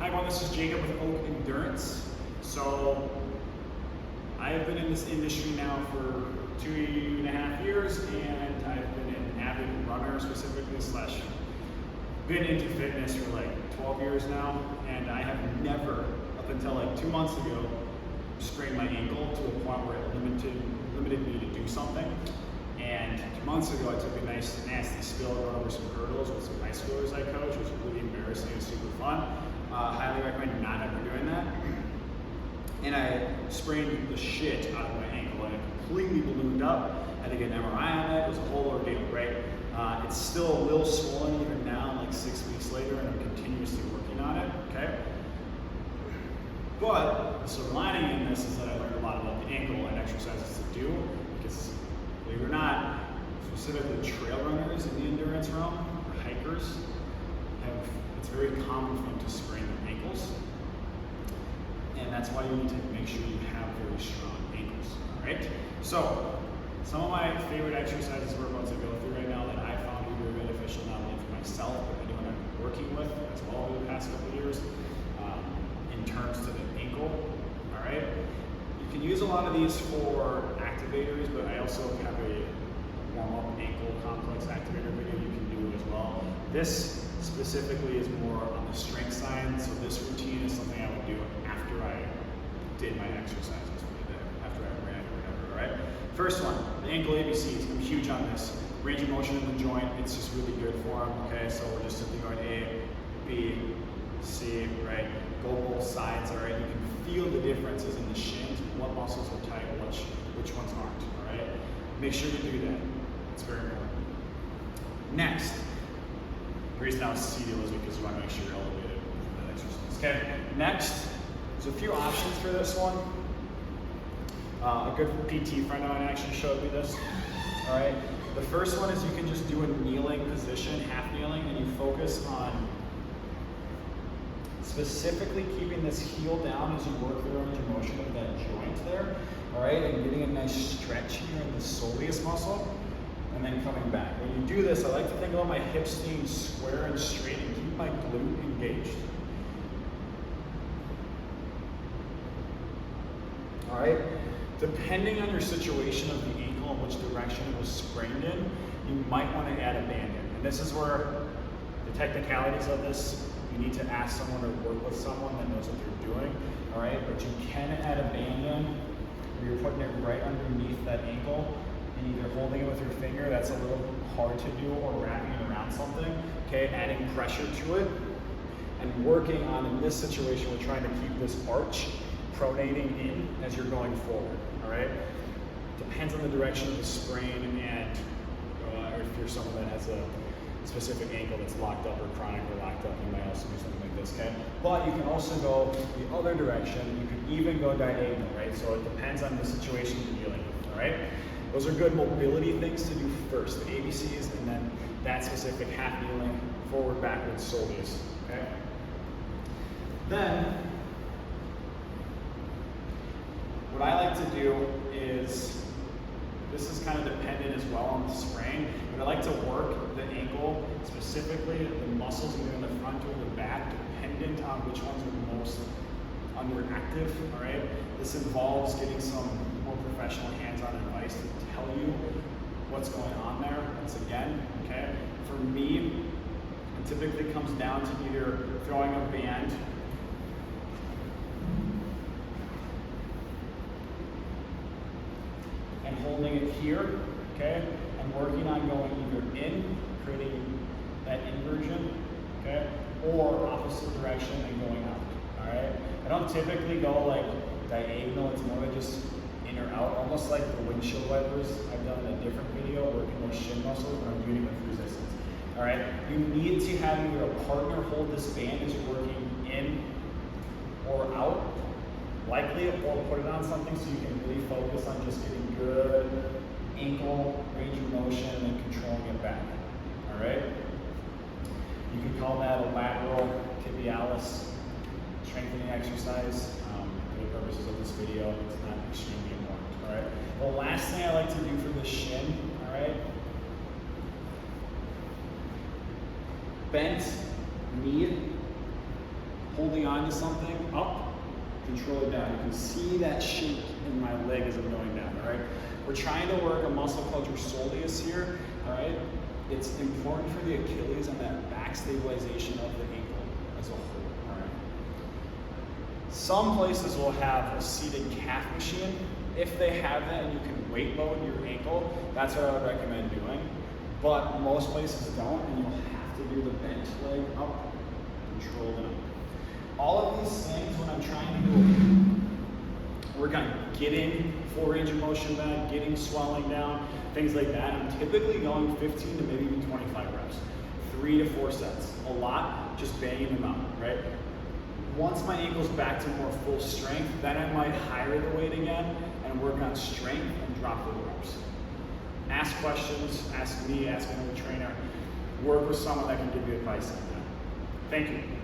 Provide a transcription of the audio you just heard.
Hi everyone, this is Jacob with Oak Endurance. So I have been in this industry now for 2.5 years, and I've been an avid runner specifically slash been into fitness for like 12 years now, and I have never, up until like 2 months ago, sprained my ankle to a point where it limited me to do something. And 2 months ago, I took a nice nasty spill going over some hurdles with some high schoolers I coach, which was really embarrassing and super fun. Highly recommend not ever doing that. And I sprained the shit out of my ankle, and it completely ballooned up. I had to get an MRI on it. It was a whole ordeal, right? It's still a little swollen even now, like 6 weeks later, and I'm continuously working on it, okay? But the silver lining in this is that I learned a lot about the ankle and exercises to do, because believe it or not, specifically trail runners in the endurance realm, or hikers, it's very common for them to sprain their ankles. And that's why you need to make sure you have very strong ankles, all right? So, some of my favorite exercises we're about to go through right now that I found to be very beneficial, not only for myself, but anyone I've been working with as well over the past couple of years, in terms to the ankle, all right? You can use a lot of these for activators, but I also have a warm-up ankle complex activator video you can do as well. This specifically is more on the strength side, so this routine is something I would do after I did my exercises for the day, after I ran or whatever, all right? First one, the ankle ABCs. I'm huge on this. Range of motion in the joint, it's just really good for them, okay? So we're just simply going A, B, C, right? Go both sides, all right? You can feel the differences in the shins, what muscles are tight, which ones aren't, all right? Make sure to do that. It's very important. Next, the reason I was C-deal is because you want to make sure you're elevated for that exercise. Okay, next, there's a few options for this one. A good PT friend of mine actually showed me this. All right, the first one is you can just do a kneeling position, half kneeling, and you focus on specifically keeping this heel down as you work the range of motion of that joint there. All right, and getting a nice stretch here in the soleus muscle, and then coming back. When you do this, I like to think about my hips staying square and straight and keep my glute engaged. All right, depending on your situation of the ankle and which direction it was sprained in, you might want to add a band in. And this is where the technicalities of this, you need to ask someone or work with someone that knows what they're doing. All right, but you can add a band in where you're putting it right underneath that ankle, and either holding it with your finger, that's a little hard to do, or wrapping it around something, okay, adding pressure to it, and working on, in this situation, we're trying to keep this arch pronating in as you're going forward, all right? Depends on the direction of the sprain, and or if you're someone that has a specific ankle that's locked up or chronically locked up, you might also do something like this, okay? But you can also go the other direction. You can even go diagonal, right? So it depends on the situation you're dealing with, all right? Those are good mobility things to do first, the ABCs, and then that specific half kneeling, forward, backwards, soleus, okay? Then, what I like to do is, this is kind of dependent as well on the sprain, but I like to work the ankle, specifically the muscles either in the front or the back, dependent on which ones are most underactive, all right? This involves getting some more professional hands-on advice to tell you what's going on there, once again, okay? For me, it typically comes down to either throwing a band and holding it here, okay? And working on going either in, creating that inversion, okay? Or opposite direction and going out, all right? I don't typically go like diagonal, it's more like just in or out, almost like the windshield wipers I've done in a different video, working those shin muscles when I'm doing it with resistance, all right? You need to have either a partner hold this band as you're working in or out, likely, or put it on something so you can really focus on just getting good ankle range of motion and then controlling it back, all right? You can call that a lateral tibialis strengthening exercise. For the purposes of this video, it's not extremely important, all right? The last thing I like to do for the shin, all right? Bent knee, holding on to something, up, control it down. You can see that shake in my leg as I'm going down, all right? We're trying to work a muscle called your soleus here, all right? It's important for the Achilles and that back stabilization of the ankle as a whole, all right? Some places will have a seated calf machine. If they have that and you can weight load your ankle, that's what I would recommend doing. But most places don't, and you'll have to do the bench leg up, control down. All of these things, when I'm trying to do, work on getting full range of motion back, getting swelling down, things like that. I'm typically going 15 to maybe even 25 reps, 3 to 4 sets. A lot, just banging them out, right? Once my ankle's back to more full strength, then I might higher the weight again and work on strength and drop the reps. Ask questions, ask me, ask another trainer, work with someone that can give you advice on that. Thank you.